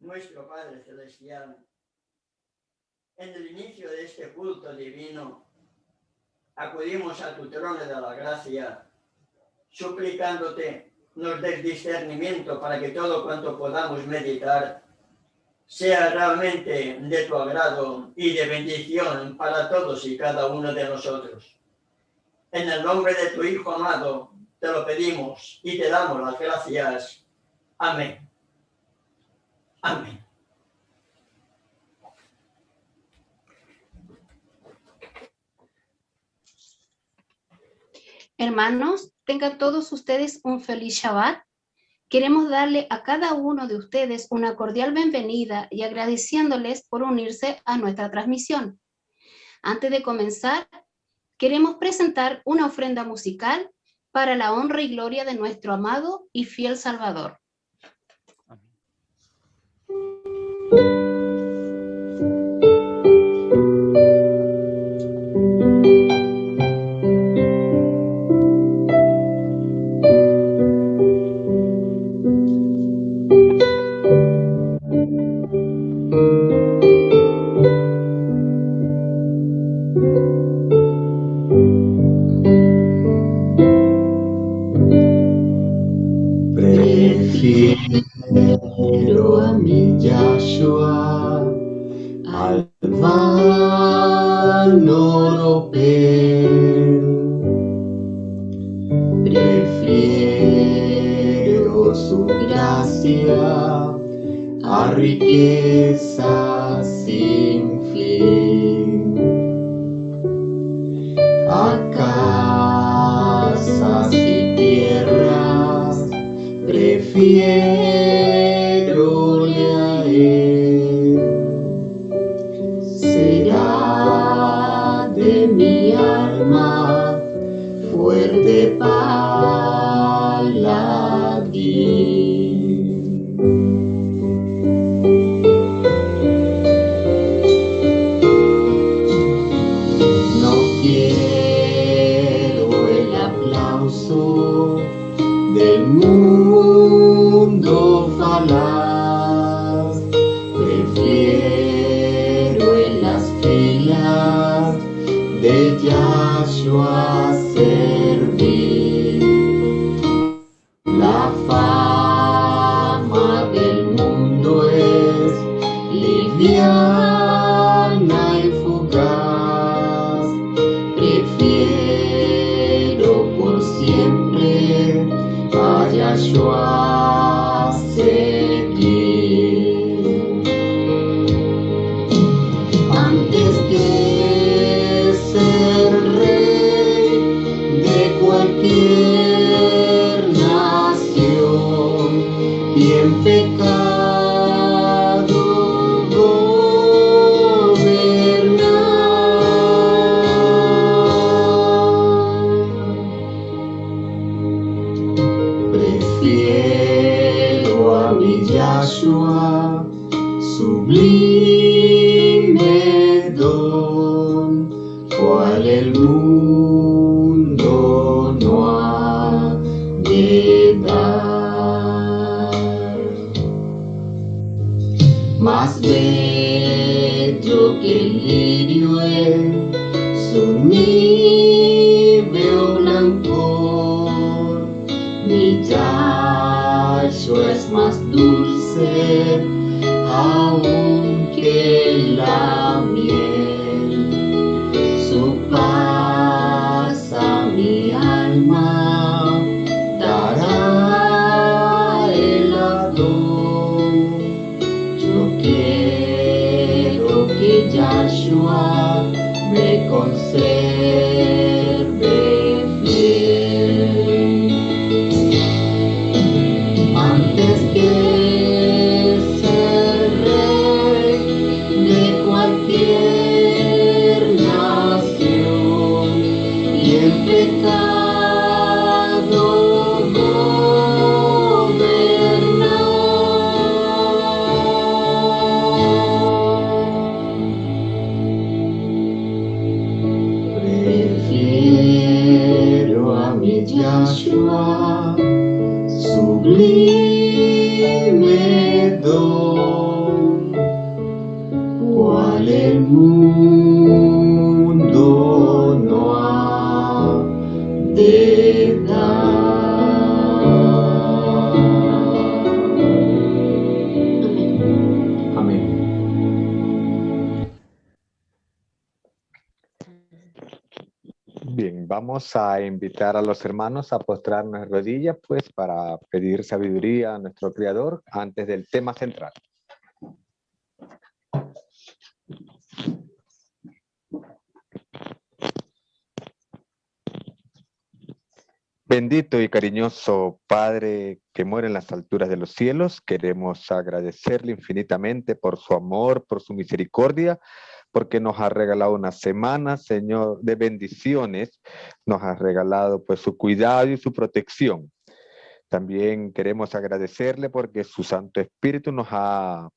nuestro Padre Celestial, en el inicio de este culto divino, acudimos a tu trono de la gracia, suplicándote nos des discernimiento para que todo cuanto podamos meditar sea realmente de tu agrado y de bendición para todos y cada uno de nosotros. En el nombre de tu Hijo amado, te lo pedimos y te damos las gracias. Amén. Amén. Hermanos, tengan todos ustedes un feliz Shabbat. Queremos darle a cada uno de ustedes una cordial bienvenida y agradeciéndoles por unirse a nuestra transmisión. Antes de comenzar, queremos presentar una ofrenda musical para la honra y gloria de nuestro amado y fiel Salvador. Prefiero a mi Yahshua al vano oropel. Prefiero su gracia a riquezas sin fin, a casas y tierras. Prefiero a él. Será de mi alma fuerte paladín. No quiero el aplauso del mundo falaz, prefiero en las filas de Yahshua servir. La fama del mundo es liviana y fugaz, prefiero por siempre a Yahshua seguir. Antes que ser rey de cualquier nación y en pecado gobernar, prefiero a mi Yahshua sublime don, cual el mundo no ha de dar. Más bello que el lirio es su níveo blancor, mi Yahshua es más dulce aún que la miel. Su paz a mi alma dará el Adón. Yo quiero que Yahshua me conserve fiel. Antes que ser rey de cualquier nación y en pecado gobernar, prefiero a mi Yahshua sublime don. Bien, vamos a invitar a los hermanos a postrarnos en rodillas, pues, para pedir sabiduría a nuestro Creador antes del tema central. Bendito y cariñoso Padre que mora en las alturas de los cielos, queremos agradecerle infinitamente por su amor, por su misericordia, porque nos ha regalado una semana, Señor, de bendiciones, nos ha regalado pues su cuidado y su protección. También queremos agradecerle porque su Santo Espíritu nos ha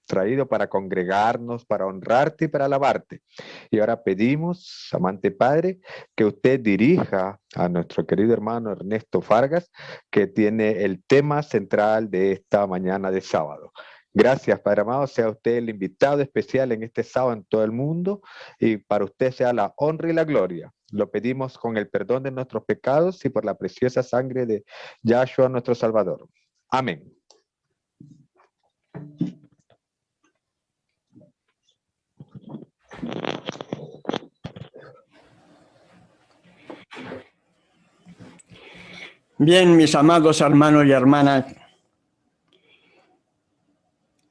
traído para congregarnos, para honrarte y para alabarte. Y ahora pedimos, amante Padre, que usted dirija a nuestro querido hermano Ernesto Fargas, que tiene el tema central de esta mañana de sábado. Gracias, Padre amado, sea usted el invitado especial en este sábado en todo el mundo y para usted sea la honra y la gloria. Lo pedimos con el perdón de nuestros pecados y por la preciosa sangre de Yahshua nuestro Salvador. Amén. Bien, mis amados hermanos y hermanas,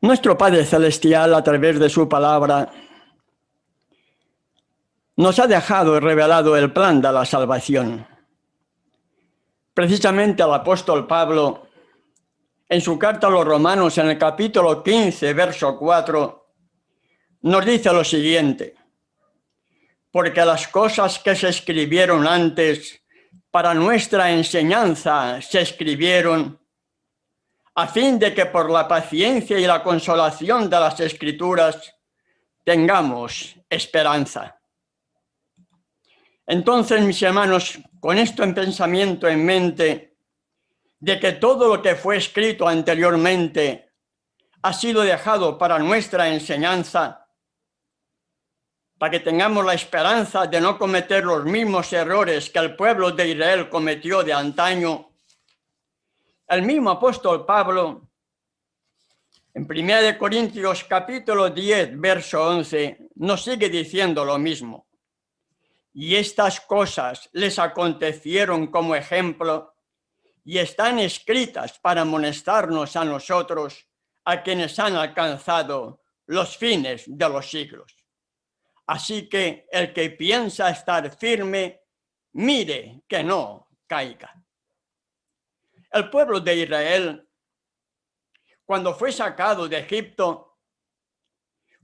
nuestro Padre Celestial, a través de su palabra, nos ha dejado y revelado el plan de la salvación. Precisamente el apóstol Pablo, en su carta a los Romanos, en el capítulo 15, verso 4, nos dice lo siguiente: porque las cosas que se escribieron antes para nuestra enseñanza se escribieron a fin de que por la paciencia y la consolación de las Escrituras tengamos esperanza. Entonces, mis hermanos, con esto en pensamiento en mente, de que todo lo que fue escrito anteriormente ha sido dejado para nuestra enseñanza, para que tengamos la esperanza de no cometer los mismos errores que el pueblo de Israel cometió de antaño, el mismo apóstol Pablo, en 1 Corintios capítulo 10, verso 11, nos sigue diciendo lo mismo. Y estas cosas les acontecieron como ejemplo y están escritas para amonestarnos a nosotros, a quienes han alcanzado los fines de los siglos. Así que el que piensa estar firme, mire que no caiga. El pueblo de Israel, cuando fue sacado de Egipto,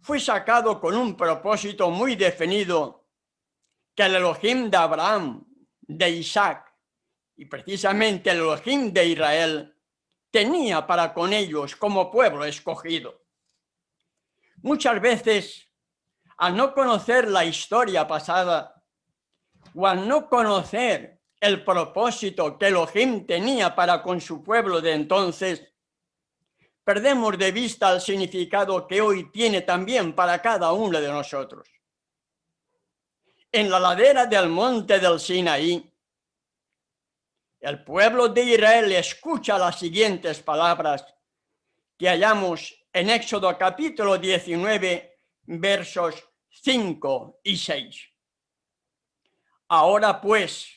fue sacado con un propósito muy definido, que el Elohim de Abraham, de Isaac y precisamente el Elohim de Israel tenía para con ellos como pueblo escogido. Muchas veces, al no conocer la historia pasada o al no conocer el propósito que Elohim tenía para con su pueblo de entonces, perdemos de vista el significado que hoy tiene también para cada uno de nosotros. En la ladera del monte del Sinaí, el pueblo de Israel escucha las siguientes palabras que hallamos en Éxodo capítulo 19, versos 5 y 6. Ahora pues,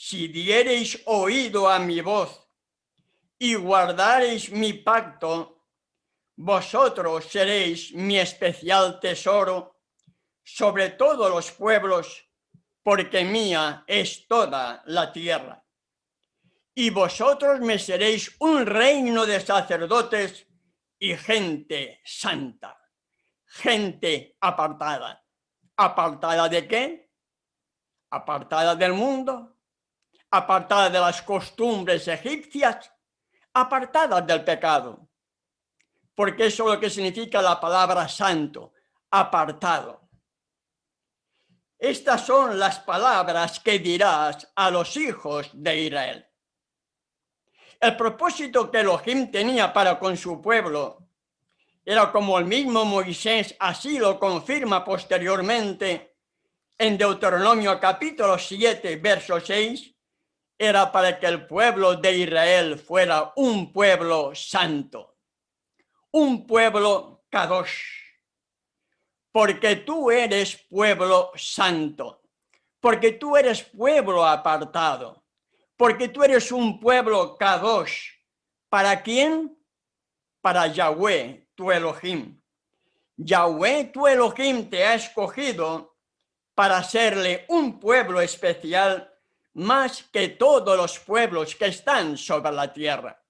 si diereis oído a mi voz y guardareis mi pacto, vosotros seréis mi especial tesoro sobre todos los pueblos, porque mía es toda la tierra. Y vosotros me seréis un reino de sacerdotes y gente santa, gente apartada. ¿Apartada de qué? Apartada del mundo, apartada de las costumbres egipcias, apartada del pecado. Porque eso es lo que significa la palabra santo, apartado. Estas son las palabras que dirás a los hijos de Israel. El propósito que Elohim tenía para con su pueblo era, como el mismo Moisés así lo confirma posteriormente en Deuteronomio capítulo 7, verso 6, era para que el pueblo de Israel fuera un pueblo santo, un pueblo kadosh, porque tú eres pueblo santo, porque tú eres pueblo apartado, porque tú eres un pueblo kadosh. ¿Para quién? Para Yahweh, tu Elohim. Yahweh, tu Elohim, te ha escogido para serle un pueblo especial más que todos los pueblos que están sobre la tierra.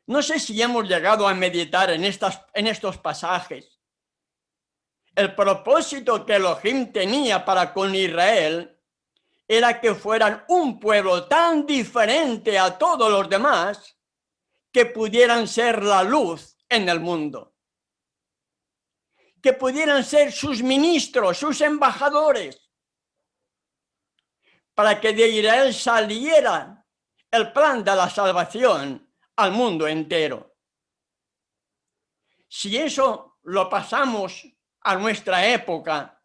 No sé si hemos llegado a meditar en estos pasajes. El propósito que Elohim tenía para con Israel era que fueran un pueblo tan diferente a todos los demás que pudieran ser la luz en el mundo, que pudieran ser sus ministros, sus embajadores, para que de Israel saliera el plan de la salvación al mundo entero. Si eso lo pasamos a nuestra época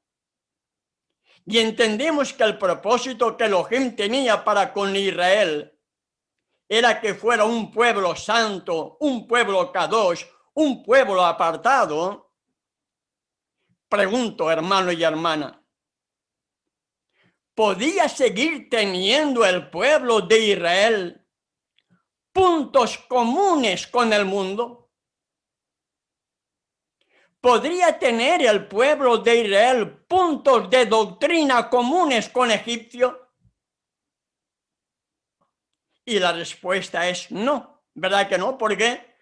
y entendemos que el propósito que Elohim tenía para con Israel era que fuera un pueblo santo, un pueblo kadosh, un pueblo apartado, pregunto, hermano y hermana, ¿podía seguir teniendo el pueblo de Israel puntos comunes con el mundo? ¿Podría tener el pueblo de Israel puntos de doctrina comunes con Egipcio? Y la respuesta es no, ¿verdad que no? ¿Por qué?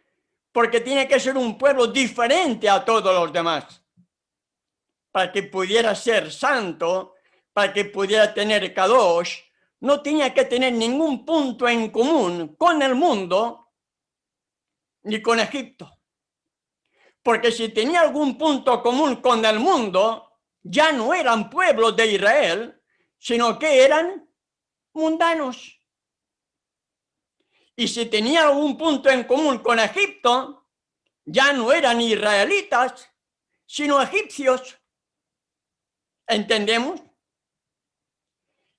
Porque tiene que ser un pueblo diferente a todos los demás. Para que pudiera ser santo, para que pudiera tener kadosh, no tenía que tener ningún punto en común con el mundo ni con Egipto. Porque si tenía algún punto común con el mundo, ya no eran pueblos de Israel, sino que eran mundanos. Y si tenía algún punto en común con Egipto, ya no eran israelitas, sino egipcios. ¿Entendemos?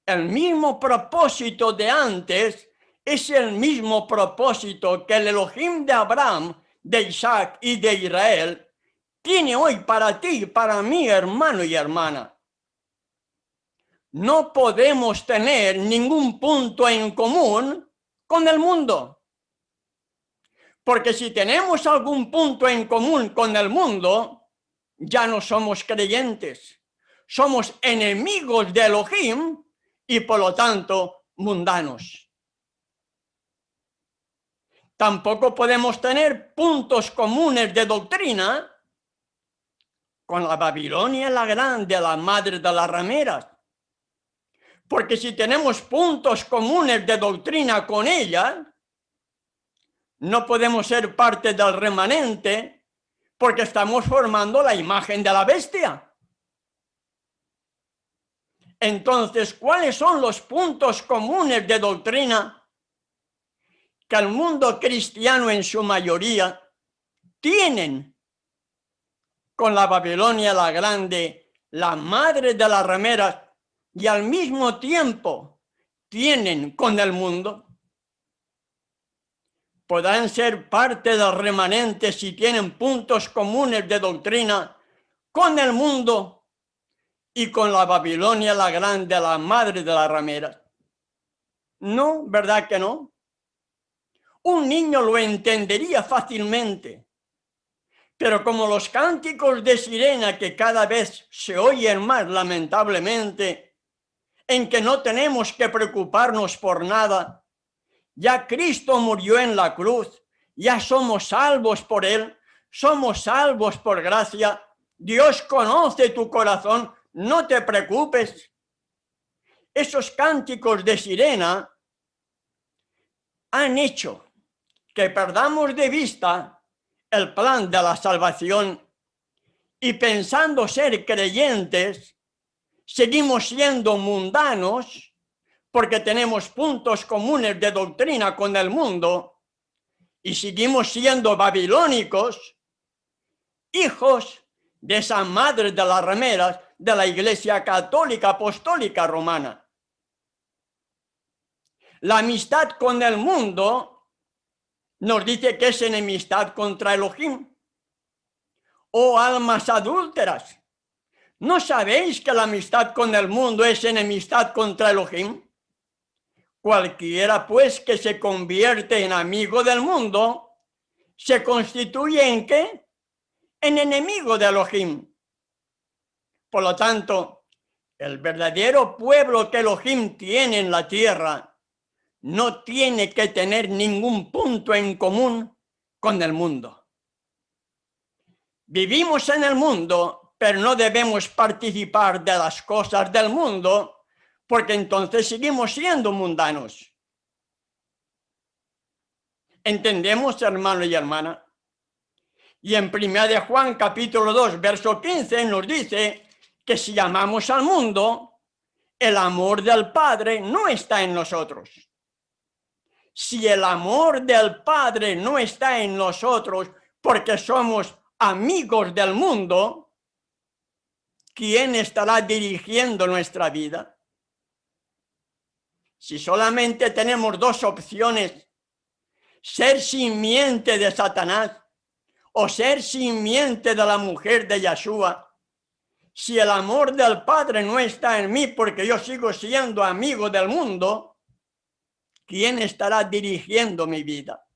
El mismo propósito de antes es el mismo propósito que el Elohim de Abraham, de Isaac y de Israel tiene hoy para ti y para mí, hermano y hermana. No podemos tener ningún punto en común con el mundo. Porque si tenemos algún punto en común con el mundo, ya no somos creyentes. Somos enemigos de Elohim y por lo tanto mundanos. Tampoco podemos tener puntos comunes de doctrina con la Babilonia la Grande, la madre de las rameras. Porque si tenemos puntos comunes de doctrina con ella, no podemos ser parte del remanente porque estamos formando la imagen de la bestia. Entonces, ¿cuáles son los puntos comunes de doctrina que el mundo cristiano en su mayoría tienen con la Babilonia la Grande, la madre de las rameras, y al mismo tiempo tienen con el mundo? Podrán ser parte del remanente si tienen puntos comunes de doctrina con el mundo y con la Babilonia la Grande, la madre de las rameras. No, ¿verdad que no? Un niño lo entendería fácilmente, pero como los cánticos de sirena que cada vez se oyen más lamentablemente, en que no tenemos que preocuparnos por nada, ya Cristo murió en la cruz, ya somos salvos por Él, somos salvos por gracia, Dios conoce tu corazón, no te preocupes. Esos cánticos de sirena han hecho que perdamos de vista el plan de la salvación y pensando ser creyentes, seguimos siendo mundanos porque tenemos puntos comunes de doctrina con el mundo y seguimos siendo babilónicos, hijos de esa madre de las rameras de la Iglesia Católica Apostólica Romana. La amistad con el mundo nos dice que es enemistad contra Elohim. Oh almas adúlteras, ¿No sabéis que la amistad con el mundo es enemistad contra Elohim? Cualquiera, pues, que se convierte en amigo del mundo, se constituye ¿en qué? En enemigo de Elohim. Por lo tanto, el verdadero pueblo que Elohim tiene en la tierra no tiene que tener ningún punto en común con el mundo. Vivimos en el mundo, pero no debemos participar de las cosas del mundo, porque entonces seguimos siendo mundanos. ¿Entendemos, hermano y hermana? Y en 1 de Juan capítulo 2, verso 15 nos dice que si amamos al mundo, el amor del Padre no está en nosotros. Si el amor del Padre no está en nosotros porque somos amigos del mundo, ¿quién estará dirigiendo nuestra vida? Si solamente tenemos dos opciones, ser simiente de Satanás o ser simiente de la mujer de Yeshua, si el amor del Padre no está en mí porque yo sigo siendo amigo del mundo, ¿quién estará dirigiendo mi vida?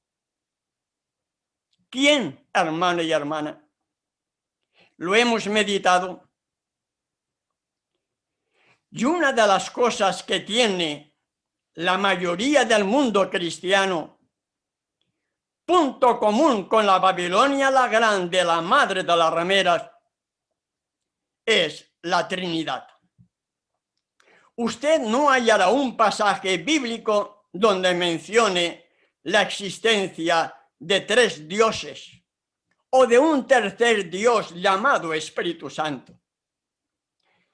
¿Quién, hermano y hermana? Lo hemos meditado. Y una de las cosas que tiene la mayoría del mundo cristiano, punto común con la Babilonia la Grande, la madre de las rameras, es la Trinidad. Usted no hallará un pasaje bíblico donde mencione la existencia de tres dioses o de un tercer Dios llamado Espíritu Santo.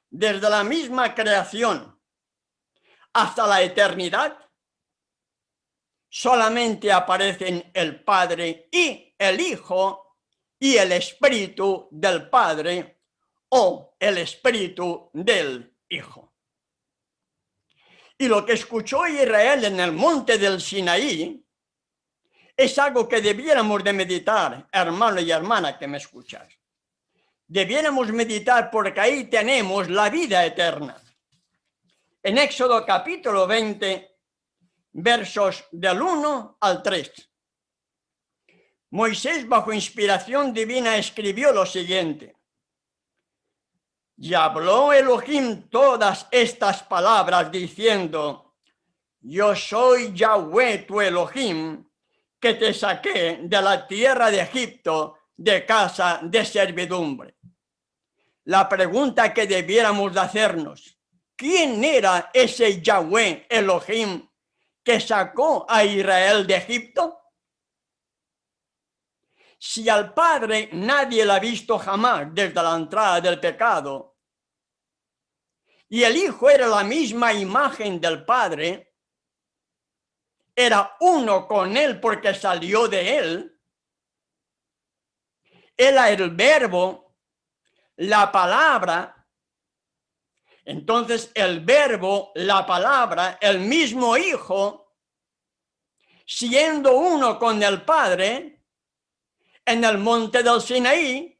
Desde la misma creación hasta la eternidad, solamente aparecen el Padre y el Hijo y el Espíritu del Padre o el Espíritu del Hijo. Y lo que escuchó Israel en el monte del Sinaí es algo que debiéramos de meditar, hermano y hermana que me escuchas. Debiéramos meditar porque ahí tenemos la vida eterna. En Éxodo capítulo 20, versos del 1 al 3. Moisés, bajo inspiración divina, escribió lo siguiente. Y habló Elohim todas estas palabras diciendo, yo soy Yahweh tu Elohim, que te saqué de la tierra de Egipto, de casa de servidumbre. La pregunta que debiéramos de hacernos, ¿quién era ese Yahweh Elohim que sacó a Israel de Egipto? Si al Padre nadie lo ha visto jamás desde la entrada del pecado, y el Hijo era la misma imagen del Padre, era uno con él porque salió de él, era el verbo, la palabra. Entonces el verbo, la palabra, el mismo Hijo, siendo uno con el Padre, en el monte del Sinaí,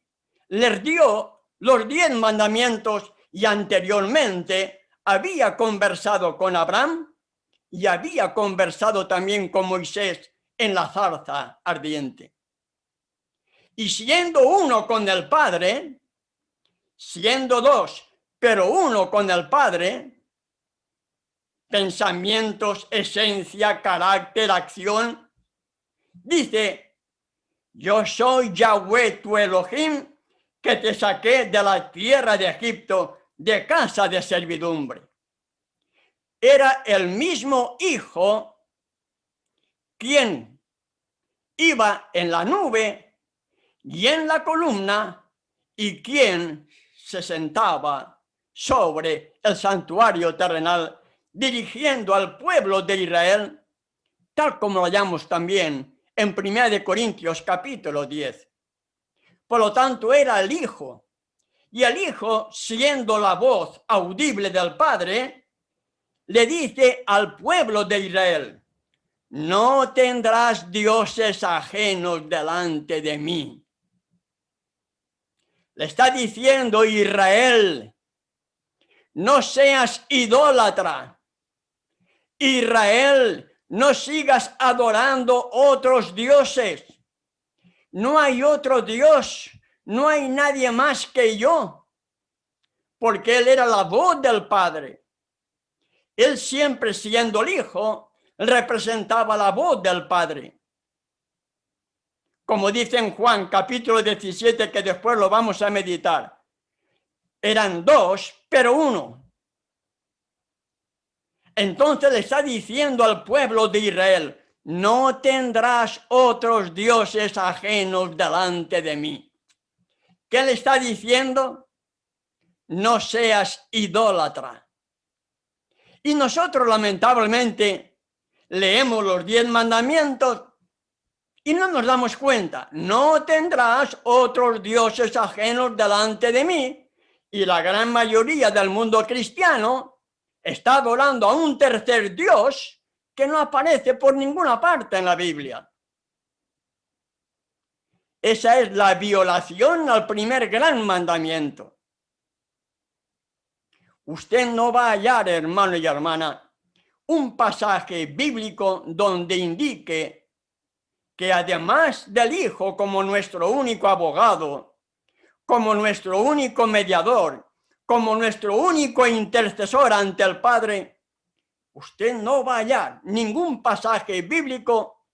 les dio los 10 mandamientos y anteriormente había conversado con Abraham y había conversado también con Moisés en la zarza ardiente. Y siendo uno con el Padre, siendo dos, pero uno con el Padre, pensamientos, esencia, carácter, acción, dice, yo soy Yahweh tu Elohim, que te saqué de la tierra de Egipto, de casa de servidumbre. Era el mismo Hijo quien iba en la nube y en la columna y quien se sentaba sobre el santuario terrenal dirigiendo al pueblo de Israel, tal como lo hallamos también en 1 Corintios capítulo 10. Por lo tanto, era el Hijo, y el Hijo, siendo la voz audible del Padre, le dice al pueblo de Israel, no tendrás dioses ajenos delante de mí. Le está diciendo: Israel, no seas idólatra. Israel, no sigas adorando otros dioses. No hay otro Dios, no hay nadie más que yo. Porque él era la voz del Padre. Él, siempre siendo el Hijo, representaba la voz del Padre. Como dice en Juan capítulo 17, que después lo vamos a meditar. Eran dos, pero uno. Entonces le está diciendo al pueblo de Israel: no tendrás otros dioses ajenos delante de mí. ¿Qué le está diciendo? No seas idólatra. Y nosotros, lamentablemente, leemos los 10 mandamientos y no nos damos cuenta. No tendrás otros dioses ajenos delante de mí. Y la gran mayoría del mundo cristiano está adorando a un tercer Dios que no aparece por ninguna parte en la Biblia. Esa es la violación al primer gran mandamiento. Usted no va a hallar, hermano y hermana, un pasaje bíblico donde indique que además del Hijo como nuestro único abogado, como nuestro único mediador, como nuestro único intercesor ante el Padre, usted no va a hallar ningún pasaje bíblico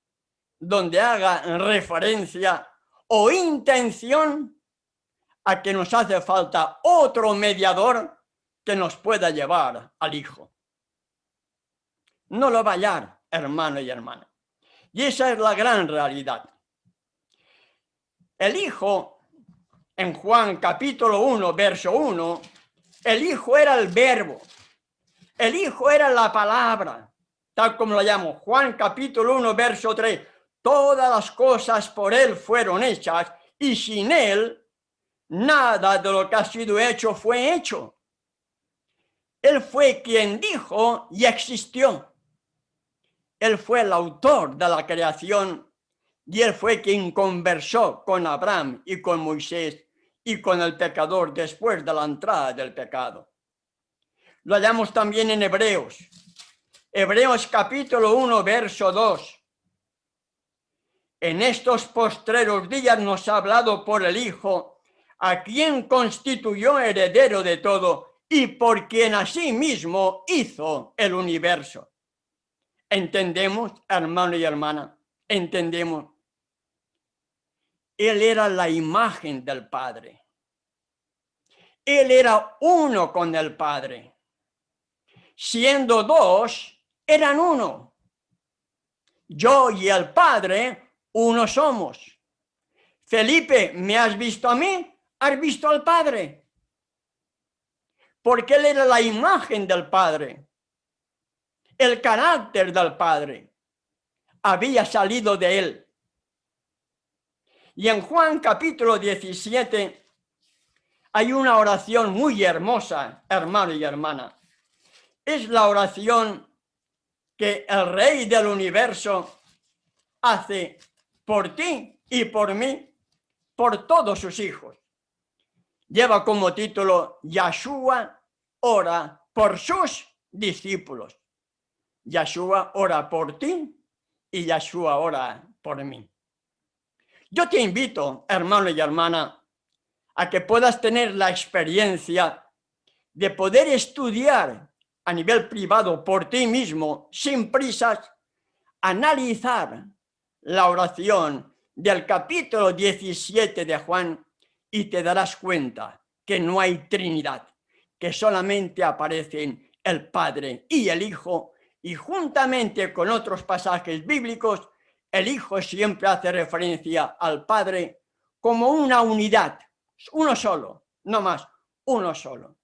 donde haga referencia o intención a que nos hace falta otro mediador que nos pueda llevar al Hijo. No lo va a hallar, hermano y hermana. Y esa es la gran realidad. El Hijo, en Juan capítulo 1, verso 1, el Hijo era el Verbo. El Hijo era la palabra, tal como lo llamo. Juan capítulo 1, verso 3. Todas las cosas por Él fueron hechas y sin Él nada de lo que ha sido hecho fue hecho. Él fue quien dijo y existió. Él fue el autor de la creación y Él fue quien conversó con Abraham y con Moisés y con el pecador después de la entrada del pecado. Lo hallamos también en Hebreos. Hebreos capítulo 1, verso 2. En estos postreros días nos ha hablado por el Hijo, a quien constituyó heredero de todo y por quien asimismo hizo el universo. ¿Entendemos, hermano y hermana? ¿Entendemos? Él era la imagen del Padre. Él era uno con el Padre. Siendo dos, eran uno. Yo y el Padre, uno somos. Felipe, ¿me has visto a mí? ¿Has visto al Padre? Porque Él era la imagen del Padre. El carácter del Padre había salido de Él. Y en Juan capítulo 17 hay una oración muy hermosa, hermano y hermana. Es la oración que el Rey del universo hace por ti y por mí, por todos sus hijos. Lleva como título: Yeshua ora por sus discípulos. Yeshua ora por ti y Yeshua ora por mí. Yo te invito, hermano y hermana, a que puedas tener la experiencia de poder estudiar a nivel privado por ti mismo, sin prisas, analizar la oración del capítulo 17 de Juan y te darás cuenta que no hay Trinidad, que solamente aparecen el Padre y el Hijo, y juntamente con otros pasajes bíblicos, el Hijo siempre hace referencia al Padre como una unidad, uno solo, no más, uno solo.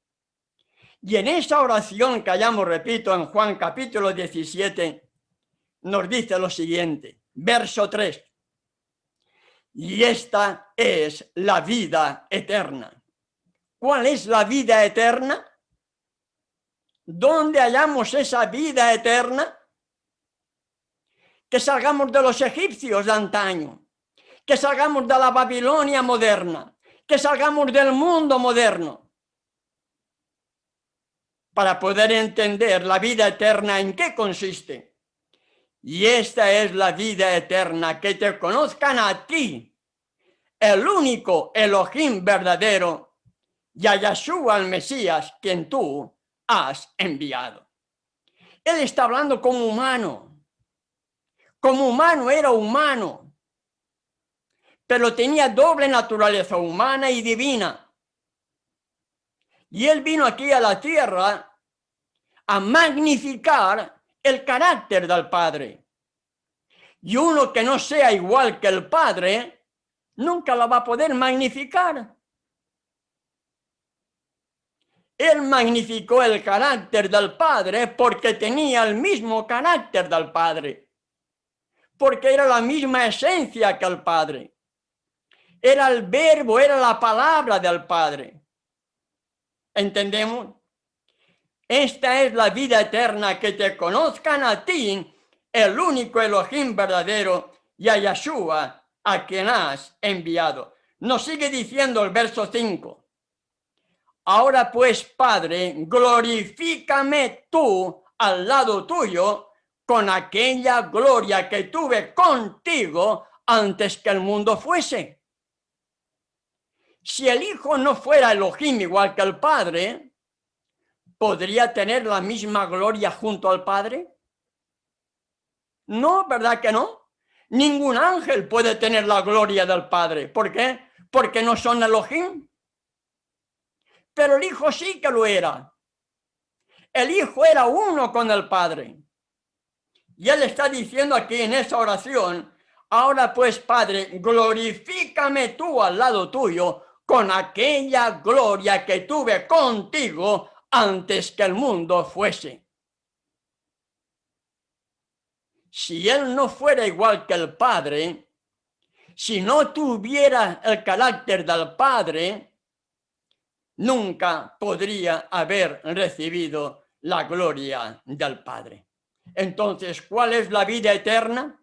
Y en esa oración que hallamos, repito, en Juan capítulo 17, nos dice lo siguiente, verso 3. Y esta es la vida eterna. ¿Cuál es la vida eterna? ¿Dónde hallamos esa vida eterna? Que salgamos de los egipcios de antaño, que salgamos de la Babilonia moderna, que salgamos del mundo moderno para poder entender la vida eterna en qué consiste. Y esta es la vida eterna, que te conozcan a ti, el único Elohim verdadero, y a Yeshua el Mesías, quien tú has enviado. Él está hablando como humano. Como humano era humano, pero tenía doble naturaleza, humana y divina. Y él vino aquí a la tierra a magnificar el carácter del Padre. Y uno que no sea igual que el Padre, nunca lo va a poder magnificar. Él magnificó el carácter del Padre porque tenía el mismo carácter del Padre. Porque era la misma esencia que el Padre. Era el verbo, era la palabra del Padre. ¿Entendemos? Esta es la vida eterna, que te conozcan a ti, el único Elohim verdadero, y a Yeshua, a quien has enviado. Nos sigue diciendo el verso 5. Ahora pues, Padre, glorifícame tú al lado tuyo con aquella gloria que tuve contigo antes que el mundo fuese. Si el Hijo no fuera Elohim igual que el Padre, ¿podría tener la misma gloria junto al Padre? No, ¿verdad que no? Ningún ángel puede tener la gloria del Padre. ¿Por qué? Porque no son Elohim. Pero el Hijo sí que lo era. El Hijo era uno con el Padre. Y Él está diciendo aquí en esa oración, ahora pues, Padre, glorifícame tú al lado tuyo con aquella gloria que tuve contigo antes que el mundo fuese. Si Él no fuera igual que el Padre, si no tuviera el carácter del Padre, nunca podría haber recibido la gloria del Padre. Entonces, ¿cuál es la vida eterna?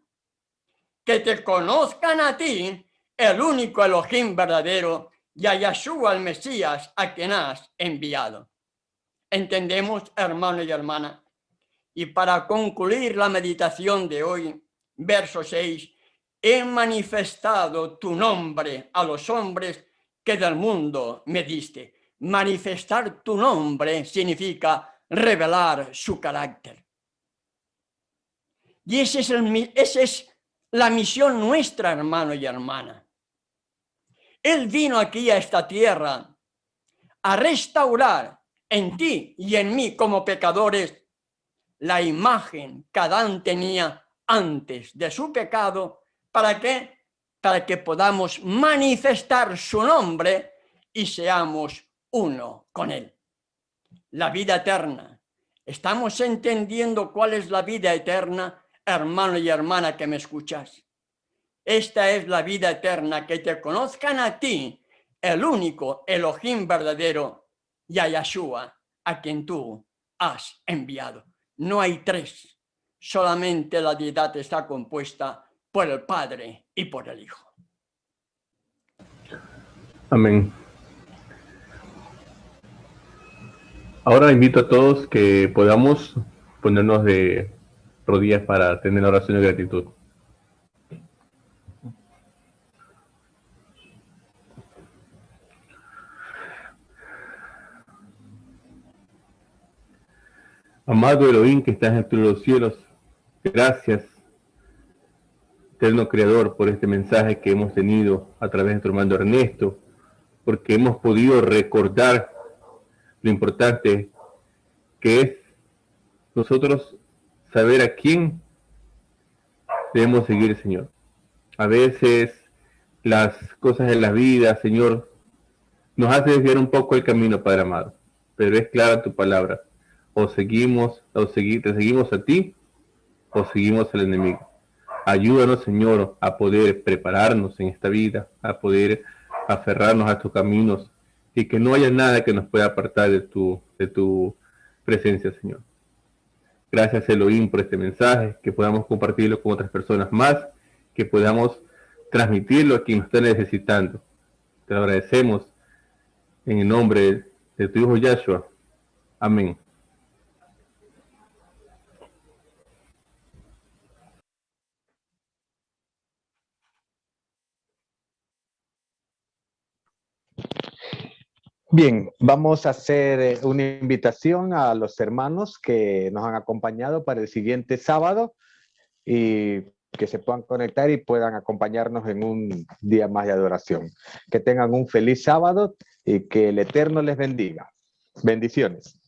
Que te conozcan a ti, el único Elohim verdadero, y a Yeshua el Mesías, a quien has enviado. ¿Entendemos, hermano y hermana? Y para concluir la meditación de hoy, verso 6, he manifestado tu nombre a los hombres que del mundo me diste. Manifestar tu nombre significa revelar su carácter. Y esa es la misión nuestra, hermano y hermana. Él vino aquí a esta tierra a restaurar en ti y en mí como pecadores la imagen que Adán tenía antes de su pecado. ¿Para qué? Para que podamos manifestar su nombre y seamos uno con él. La vida eterna. ¿Estamos entendiendo cuál es la vida eterna, hermano y hermana que me escuchas? Esta es la vida eterna, que te conozcan a ti, el único Elohim verdadero, y a Yeshua, a quien tú has enviado. No hay tres, solamente la deidad está compuesta por el Padre y por el Hijo. Amén. Ahora invito a todos que podamos ponernos de rodillas para tener la oración de gratitud. Amado Elohim que estás entre los cielos, gracias, eterno Creador, por este mensaje que hemos tenido a través de tu hermano Ernesto, porque hemos podido recordar lo importante que es nosotros saber a quién debemos seguir, Señor. A veces las cosas de la vida, Señor, nos hace desviar un poco el camino, Padre amado, pero es clara tu palabra. O te seguimos a ti, o seguimos al enemigo. Ayúdanos, Señor, a poder prepararnos en esta vida, a poder aferrarnos a tus caminos, y que no haya nada que nos pueda apartar de tu presencia, Señor. Gracias, Elohim, por este mensaje, que podamos compartirlo con otras personas más, que podamos transmitirlo a quien nos está necesitando. Te lo agradecemos en el nombre de tu Hijo Yahshua. Amén. Bien, vamos a hacer una invitación a los hermanos que nos han acompañado para el siguiente sábado y que se puedan conectar y puedan acompañarnos en un día más de adoración. Que tengan un feliz sábado y que el Eterno les bendiga. Bendiciones.